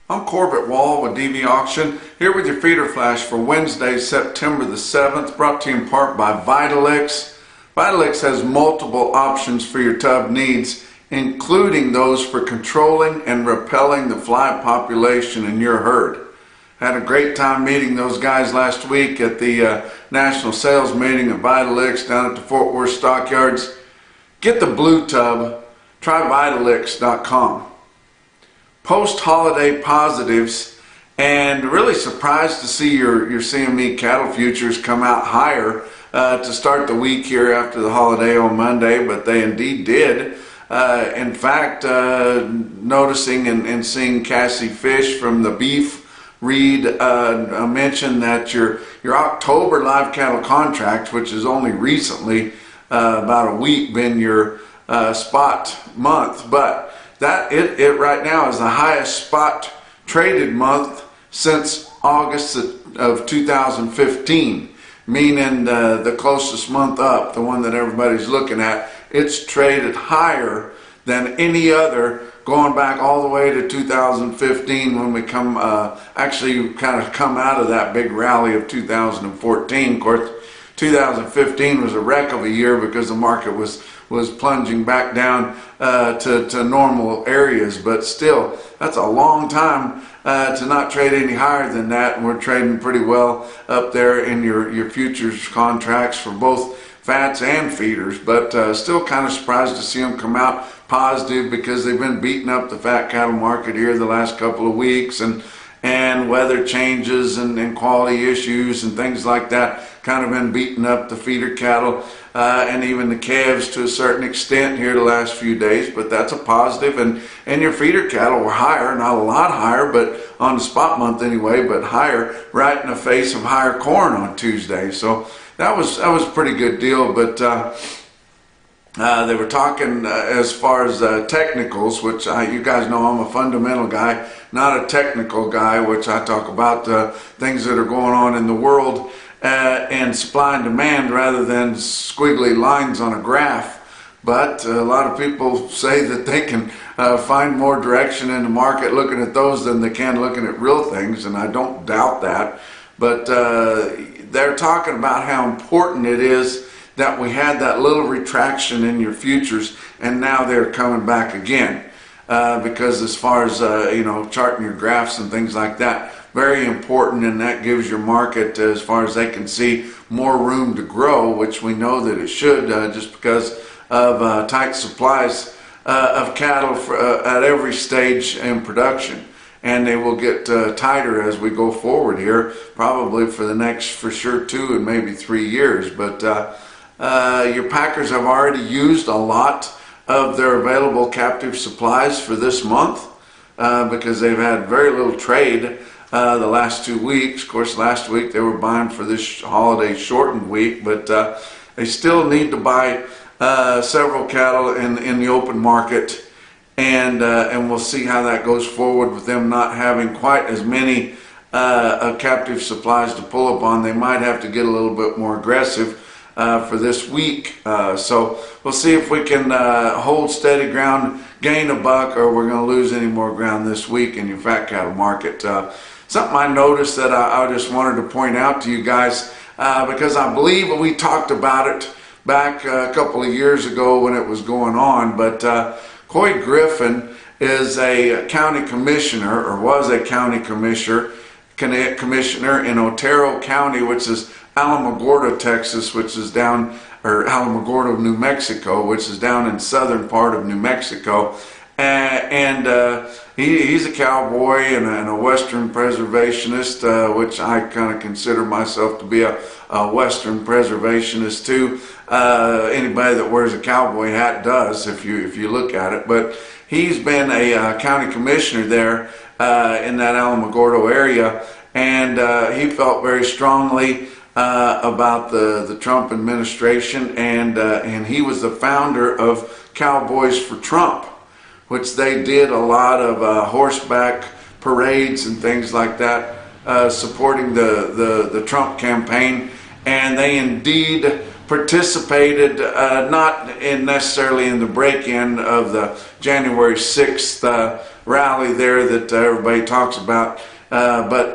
I'm Corbett Wall with DV Auction, here with your feeder flash for Wednesday, September the 7th, brought to you in part by Vitalix. Vitalix has multiple options for your tub needs, including those for controlling and repelling the fly population in your herd. Had a great time meeting those guys last week at the national sales meeting at Vitalix down at the Fort Worth Stockyards. Get the blue tub, try Vitalix.com. Post-holiday positives, and really surprised to see your CME cattle futures come out higher to start the week here after the holiday on Monday, but they indeed did. In fact, noticing and seeing Cassie Fish from the beef read mention that your October live cattle contract, which has only recently about a week been your spot month, but that it right now is the highest spot traded month since August of 2015, meaning the closest month up, the one that everybody's looking at, it's traded higher than any other going back all the way to 2015 when we actually kind of come out of that big rally of 2014. Of course, 2015 was a wreck of a year because the market was plunging back down to normal areas, but still, that's a long time to not trade any higher than that, and we're trading pretty well up there in your futures contracts for both fats and feeders, but still kind of surprised to see them come out positive because they've been beating up the fat cattle market here the last couple of weeks, and weather changes and quality issues and things like that kind of been beating up the feeder cattle and even the calves to a certain extent here the last few days, but that's a positive. And your feeder cattle were higher, not a lot higher, but on the spot month anyway, but higher right in the face of higher corn on Tuesday. So that was a pretty good deal. But they were talking as far as technicals, which you guys know I'm a fundamental guy, not a technical guy, which I talk about things that are going on in the world and supply and demand rather than squiggly lines on a graph. But a lot of people say that they can find more direction in the market looking at those than they can looking at real things, and I don't doubt that. But they're talking about how important it is that we had that little retraction in your futures, and now they're coming back again. Because as far as charting your graphs and things like that, very important, and that gives your market, as far as they can see, more room to grow, which we know that it should, just because of tight supplies of cattle at every stage in production. And they will get tighter as we go forward here, probably for the next, for sure, 2 and maybe 3 years. But your packers have already used a lot of their available captive supplies for this month because they've had very little trade the last 2 weeks. Of course, last week they were buying for this holiday shortened week, but they still need to buy several cattle in the open market, and we'll see how that goes forward with them not having quite as many captive supplies to pull upon. They might have to get a little bit more aggressive for this week. So we'll see if we can hold steady ground, gain a buck, or we're going to lose any more ground this week in your fat cattle market. Something I noticed that I just wanted to point out to you guys, because I believe we talked about it back a couple of years ago when it was going on, but Coy Griffin is a county commissioner, or was a county commissioner in Otero County, which is Alamogordo, Texas, which is down, or Alamogordo, New Mexico, which is down in southern part of New Mexico. He's a cowboy and a Western preservationist, which I kind of consider myself to be a Western preservationist too. Anybody that wears a cowboy hat does, if you look at it. But he's been a county commissioner there in that Alamogordo area, and he felt very strongly about the Trump administration, and he was the founder of Cowboys for Trump, which they did a lot of horseback parades and things like that, supporting the Trump campaign, and they indeed participated, not necessarily in the break-in of the January 6th rally there that everybody talks about, but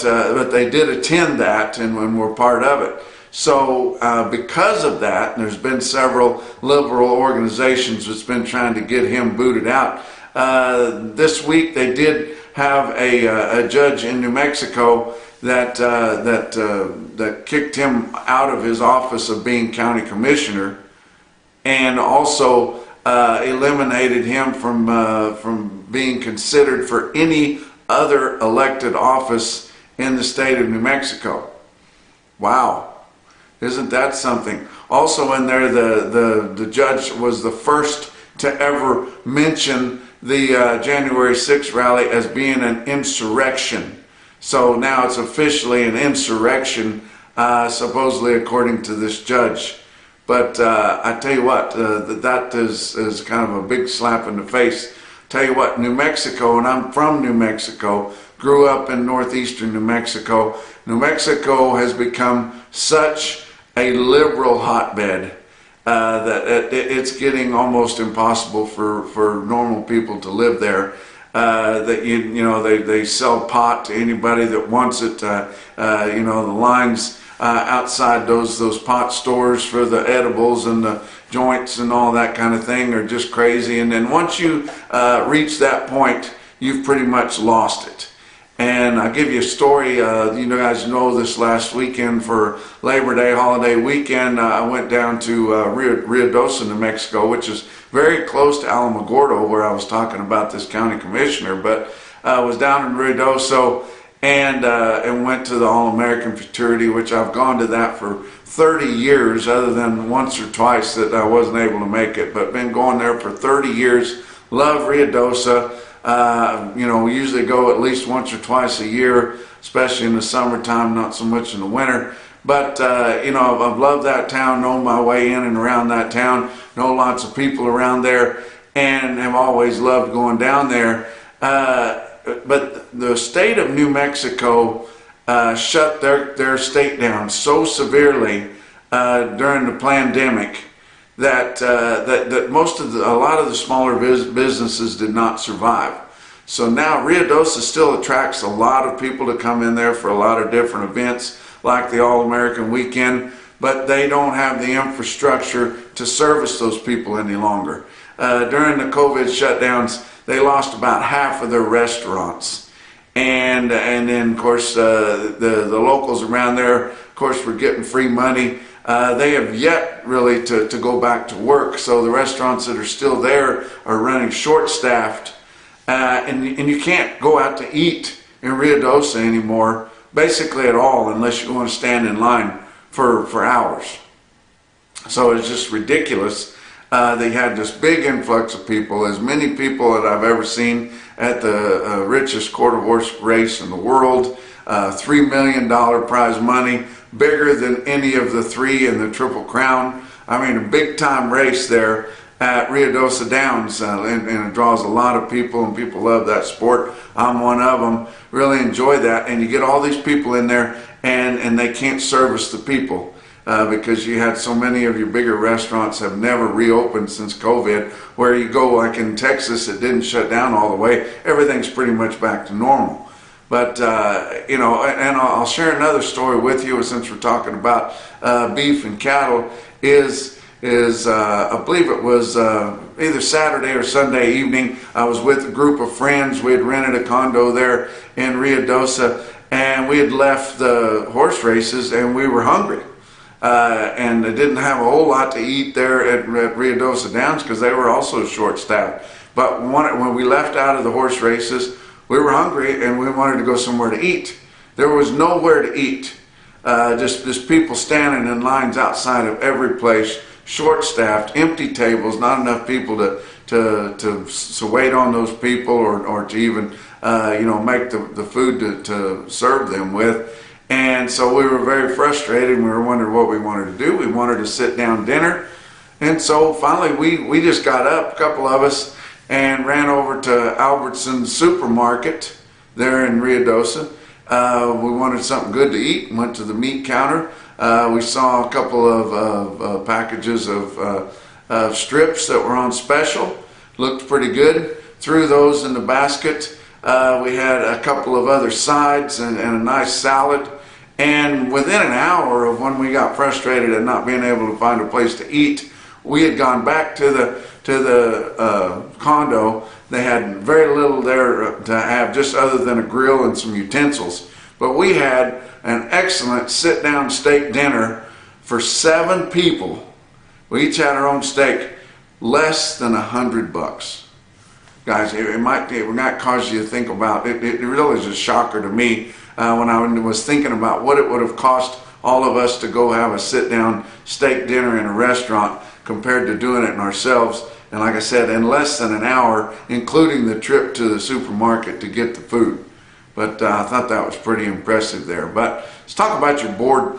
they did attend that and were part of it. So because of that, and there's been several liberal organizations that's been trying to get him booted out. This week they did have a judge in New Mexico that kicked him out of his office of being county commissioner, and also eliminated him from being considered for any other elected office in the state of New Mexico. Wow. Isn't that something? Also in there, the judge was the first to ever mention the January 6th rally as being an insurrection. So now it's officially an insurrection, supposedly according to this judge. But I tell you what, that is kind of a big slap in the face. Tell you what, New Mexico, and I'm from New Mexico, grew up in northeastern New Mexico. New Mexico has become such a liberal hotbed that it's getting almost impossible for normal people to live there. That you know they sell pot to anybody that wants it. You know, the lines outside those pot stores for the edibles and the joints and all that kind of thing are just crazy. And then once you reach that point, you've pretty much lost it. And I'll give you a story. You guys know this last weekend for Labor Day holiday weekend, I went down to Ruidoso, New Mexico, which is very close to Alamogordo, where I was talking about this county commissioner. But I was down in Ruidoso and went to the All-American Fraternity, which I've gone to that for 30 years, other than once or twice that I wasn't able to make it. But been going there for 30 years. Love Ruidoso. You know, we usually go at least once or twice a year, especially in the summertime, not so much in the winter. But, you know, I've loved that town, know my way in and around that town, know lots of people around there, and have always loved going down there. But the state of New Mexico shut their state down so severely during the pandemic that a lot of the smaller businesses did not survive. So now Ruidoso still attracts a lot of people to come in there for a lot of different events, like the All-American Weekend, but they don't have the infrastructure to service those people any longer. During the COVID shutdowns, they lost about half of their restaurants. And then, of course, the locals around there, of course, were getting free money. They have yet really to go back to work, so the restaurants that are still there are running short-staffed, and you can't go out to eat in Ruidoso anymore, basically at all, unless you want to stand in line for hours. So it's just ridiculous. They had this big influx of people, as many people that I've ever seen at the richest quarter horse race in the world. $3 million prize money, bigger than any of the three in the Triple Crown. I mean, a big time race there at Ruidoso Downs, and it draws a lot of people, and people love that sport. I'm one of them. Really enjoy that, and you get all these people in there, and they can't service the people because you had so many of your bigger restaurants have never reopened since COVID. Where you go, like in Texas, it didn't shut down all the way. Everything's pretty much back to normal. But, you know, and I'll share another story with you since we're talking about beef and cattle, I believe it was either Saturday or Sunday evening. I was with a group of friends. We had rented a condo there in Ruidoso, and we had left the horse races, and we were hungry. And they didn't have a whole lot to eat there at Ruidoso Downs because they were also short-staffed. But when we left out of the horse races, we were hungry and we wanted to go somewhere to eat. There was nowhere to eat. Just people standing in lines outside of every place, short-staffed, empty tables, not enough people to wait on those people or to even you know, make the food to serve them with. And so we were very frustrated, and we were wondering what we wanted to do. We wanted to sit down dinner. And so finally we just got up, a couple of us, and ran over to Albertsons supermarket there in Ruidoso. We wanted something good to eat and went to the meat counter. We saw a couple of packages of strips that were on special. Looked pretty good. Threw those in the basket. We had a couple of other sides and a nice salad. And within an hour of when we got frustrated at not being able to find a place to eat, we had gone back to the condo. They had very little there to have, just other than a grill and some utensils. But we had an excellent sit-down steak dinner for 7 people. We each had our own steak, less than $100. Guys, it might cause you to think about it. It really is a shocker to me when I was thinking about what it would have cost all of us to go have a sit-down steak dinner in a restaurant compared to doing it ourselves. And like I said, in less than an hour, including the trip to the supermarket to get the food. But I thought that was pretty impressive there. But let's talk about your board.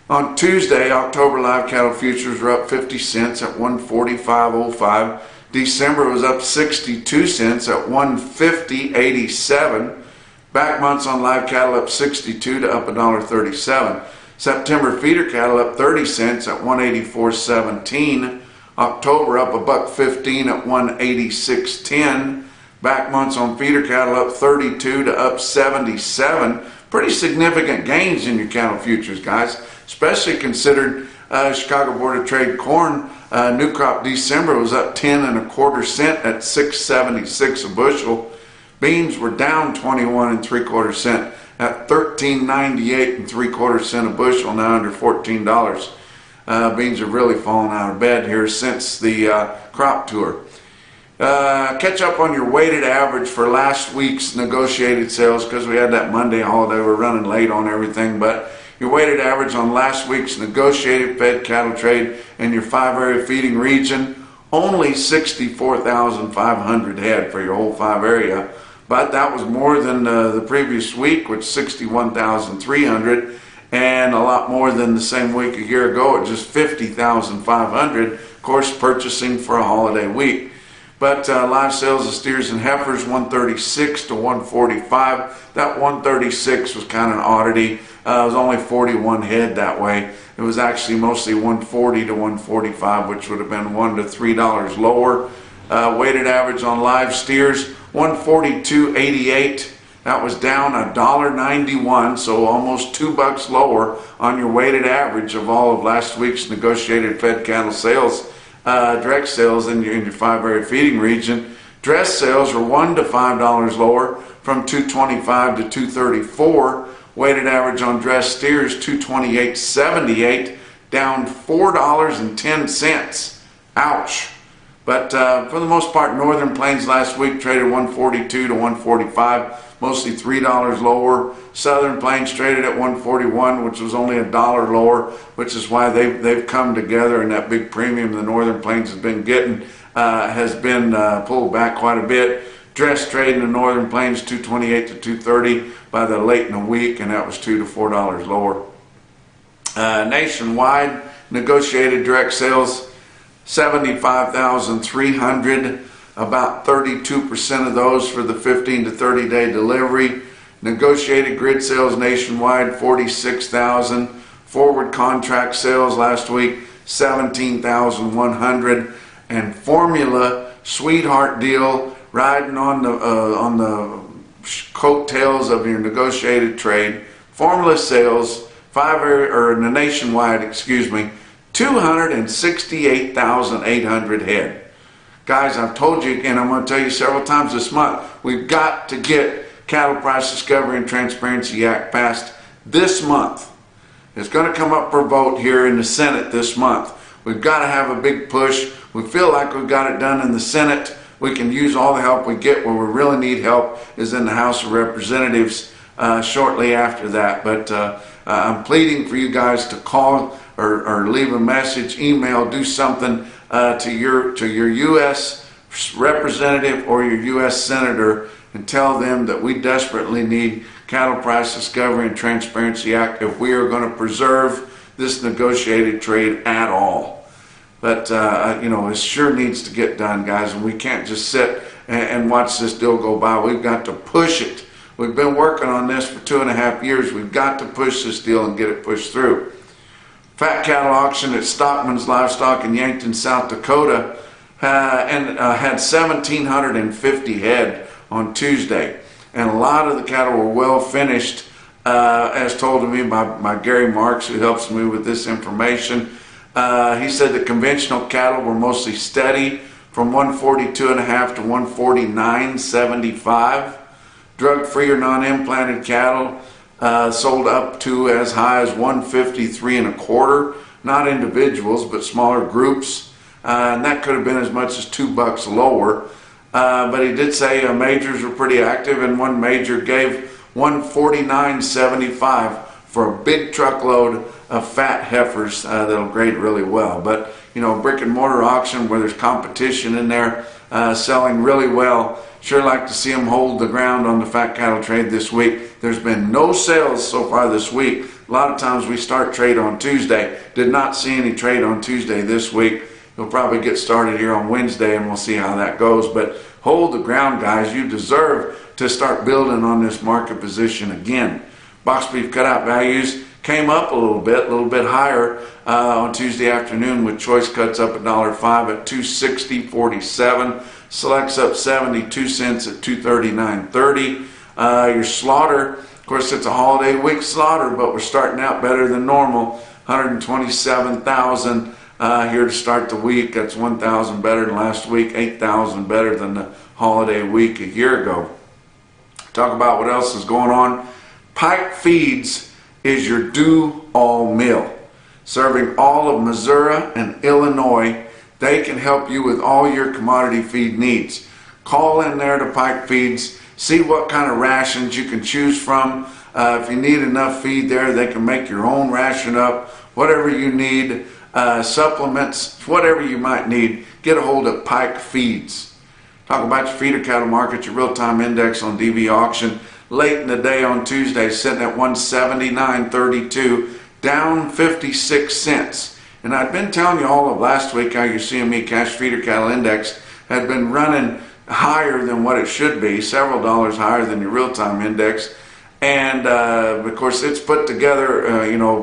On Tuesday, October live cattle futures were up 50 cents at 145.05. December was up 62 cents at 150.87. Back months on live cattle up 62 to up $1.37. September feeder cattle up 30 cents at 184.17. October up $1.15 at 186.10. Back months on feeder cattle up 32 to up 77. Pretty significant gains in your cattle futures, guys, especially considered Chicago Board of Trade corn. New crop December was up 10 1/4 cents at 6.76 a bushel. Beans were down 21 3/4 cents at 13.98 3/4 cents a bushel, now under $14. Beans have really fallen out of bed here since the crop tour. Catch up on your weighted average for last week's negotiated sales, because we had that Monday holiday. We're running late on everything, but your weighted average on last week's negotiated fed cattle trade in your 5-area feeding region, only 64,500 head for your whole 5-area. But that was more than the previous week, which 61,300, and a lot more than the same week a year ago at just 50,500. Of course, purchasing for a holiday week. But live sales of steers and heifers, 136 to 145. That 136 was kind of an oddity. It was only 41 head that way. It was actually mostly 140 to 145, which would have been $1 to $3 lower. Weighted average on live steers, 142.88. That was down $1.91, so almost $2 lower on your weighted average of all of last week's negotiated fed cattle sales. Direct sales in your 5-area feeding region. Dress sales were $1 to $5 lower, from 225 to 234. Weighted average on dress steers, 228.78, down $4.10. Ouch. But for the most part, Northern Plains last week traded 142 to 145, mostly $3 lower. Southern Plains traded at 141, which was only $1 lower, which is why they've come together, and that big premium the Northern Plains has been getting has been pulled back quite a bit. Dress trade in the Northern Plains, 228 to 230 by the late in the week, and that was $2 to $4 lower. Nationwide negotiated direct sales, 75,300, about 32% of those for the 15 to 30 day delivery. Negotiated grid sales nationwide, 46,000. Forward contract sales last week, 17,100. And formula sweetheart deal, riding on the coattails of your negotiated trade. Formula sales, the nationwide, 268,800 head. Guys, I've told you, and I'm going to tell you several times this month, we've got to get Cattle Price Discovery and Transparency Act passed this month. It's going to come up for vote here in the Senate this month. We've got to have a big push. We feel like we've got it done in the Senate. We can use all the help we get. Where we really need help is in the House of Representatives shortly after that. But I'm pleading for you guys to call or leave a message, email, do something to your U.S. representative or your U.S. senator, and tell them that we desperately need Cattle Price Discovery and Transparency Act if we are going to preserve this negotiated trade at all. But it sure needs to get done, guys, and we can't just sit and watch this deal go by. We've got to push it. We've been working on this for 2.5 years. We've got to push this deal and get it pushed through. Fat cattle auction at Stockman's Livestock in Yankton, South Dakota, had 1,750 head on Tuesday. And a lot of the cattle were well finished, as told to me by Gary Marks, who helps me with this information. He said the conventional cattle were mostly steady from 142.5 to 149.75. Drug-free or non-implanted cattle sold up to as high as 153.25, not individuals but smaller groups, and that could have been as much as $2 lower. But he did say majors were pretty active, and one major gave 149.75 for a big truckload of fat heifers that'll grade really well. But you know, brick and mortar auction where there's competition in there selling really well. Sure like to see them hold the ground on the fat cattle trade this week. There's been no sales so far this week. A lot of times we start trade on Tuesday. Did not see any trade on Tuesday this week. You'll probably get started here on Wednesday, and we'll see how that goes. But hold the ground, guys. You deserve to start building on this market position again. Box beef cutout values came up a little bit higher on Tuesday afternoon, with choice cuts up $1.05 at $260.47. Selects up 72 cents at $239.30. Your slaughter, of course, it's a holiday week slaughter, but we're starting out better than normal. 127,000 here to start the week. That's 1,000 better than last week, 8,000 better than the holiday week a year ago. Talk about what else is going on. Pike Feeds is your do-all mill, serving all of Missouri and Illinois. They can help you with all your commodity feed needs. Call in there to Pike Feeds, see what kind of rations you can choose from. If you need enough feed there, they can make your own ration up. Whatever you need, supplements, whatever you might need, get a hold of Pike Feeds. Talk about your feeder cattle market, your real-time index on DV auction. Late in the day on Tuesday, sitting at 179.32, down 56 cents. And I'd been telling you all of last week how your CME cash feeder cattle index had been running higher than what it should be, several dollars higher than your real-time index. And of course, it's put together,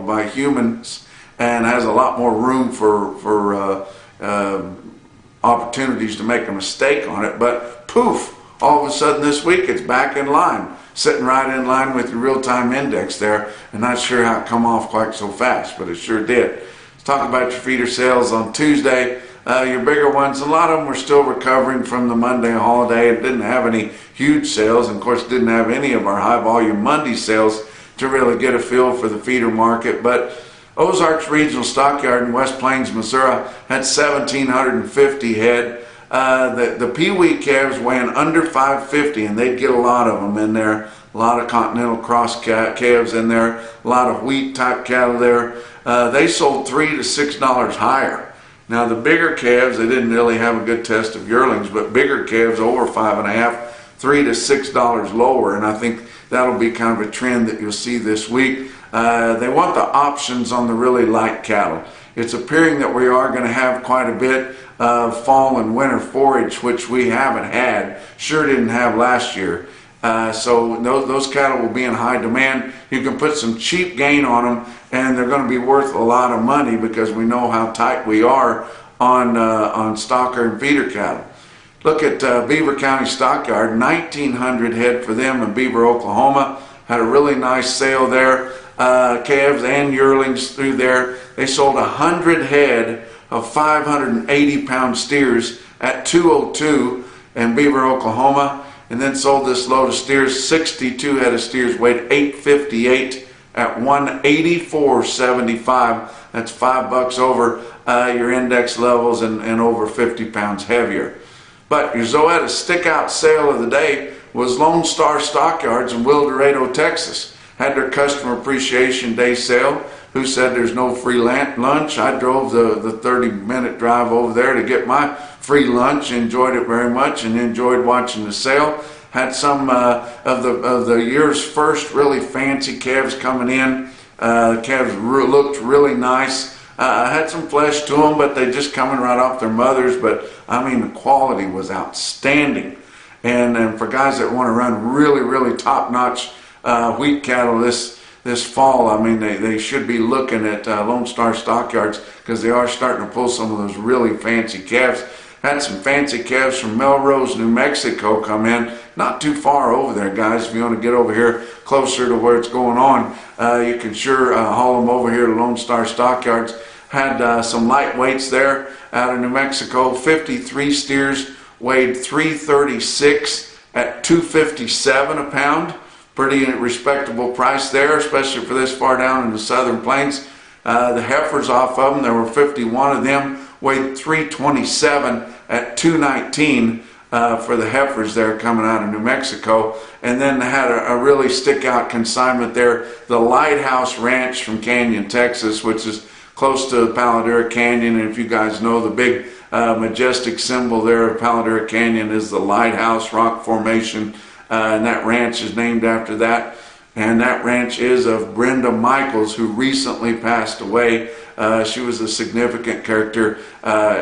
by humans, and has a lot more room for opportunities to make a mistake on it. But poof, all of a sudden this week it's back in line, sitting right in line with your real-time index there. And not sure how it come off quite so fast, but it sure did. Let's talk about your feeder sales on Tuesday. Your bigger ones, a lot of them were still recovering from the Monday holiday. It didn't have any huge sales, and of course didn't have any of our high volume Monday sales to really get a feel for the feeder market. But Ozarks Regional Stockyard in West Plains, Missouri had 1,750 head. The Pee-wee calves weighing under 550, and they'd get a lot of them in there. A lot of Continental Cross calves in there, a lot of wheat type cattle there. They sold $3 to $6 higher. Now the bigger calves, they didn't really have a good test of yearlings, but bigger calves over 5.5, $3 to $6 lower, and I think that'll be kind of a trend that you'll see this week. They want the options on the really light cattle. It's appearing that we are going to have quite a bit of fall and winter forage, which we haven't had, sure didn't have last year. So those cattle will be in high demand. You can put some cheap gain on them, and they're going to be worth a lot of money because we know how tight we are on stocker and feeder cattle. Look at Beaver County Stockyard, 1,900 head for them in Beaver, Oklahoma. Had a really nice sale there. Calves and yearlings through there. They sold 100 head of 580-pound steers at $202 in Beaver, Oklahoma, and then sold this load of steers. 62 head of steers weighed $858 at $184.75. That's $5 over your index levels and over 50 pounds heavier. But your Zoetta stick-out sale of the day was Lone Star Stockyards in Wildorado, Texas. Had their Customer Appreciation Day sale. Who said there's no free lunch? I drove the 30-minute drive over there to get my free lunch. Enjoyed it very much and enjoyed watching the sale. Had some of the year's first really fancy calves coming in. The calves looked really nice. Had some flesh to them, but they just coming right off their mothers. But I mean, the quality was outstanding. And for guys that want to run really, really top-notch wheat cattle this this fall. I mean, they should be looking at Lone Star Stockyards, because they are starting to pull some of those really fancy calves. Had some fancy calves from Melrose, New Mexico come in. Not too far over there, guys. If you want to get over here closer to where it's going on, you can sure haul them over here to Lone Star Stockyards. Had some lightweights there out of New Mexico. 53 steers, weighed 336 at $257 a pound. Pretty respectable price there, especially for this far down in the Southern Plains. The heifers off of them, there were 51 of them, weighed 327 at $219 for the heifers there coming out of New Mexico. And then they had a really stick out consignment there, the Lighthouse Ranch from Canyon, Texas, which is close to Palo Duro Canyon. And if you guys know, the big majestic symbol there of Palo Duro Canyon is the Lighthouse Rock Formation, and that ranch is named after that. And that ranch is of Brenda Michaels, who recently passed away. She was a significant character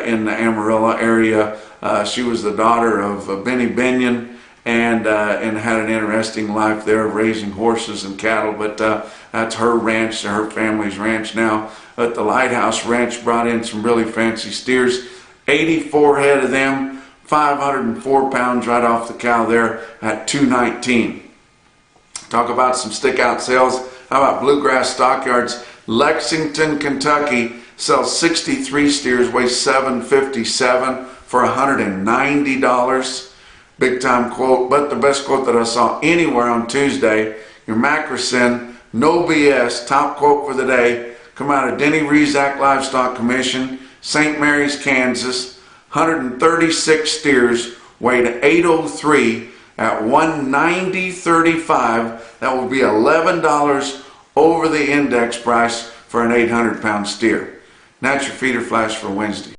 in the Amarillo area. She was the daughter of Benny Binion, and had an interesting life there of raising horses and cattle. But that's her ranch, her family's ranch now. But the Lighthouse Ranch brought in some really fancy steers. 84 head of them, 504 pounds right off the cow there at $219. Talk about some stick out sales. How about Bluegrass Stockyards? Lexington, Kentucky sells 63 steers, weigh 757 for $190. Big time quote, but the best quote that I saw anywhere on Tuesday, your Macrocin, no BS, top quote for the day, come out of Denny Rezac Livestock Commission, St. Mary's, Kansas. 136 steers, weighed 803 at $190.35. That will be $11 over the index price for an 800-pound steer. And that's your feeder flash for Wednesday.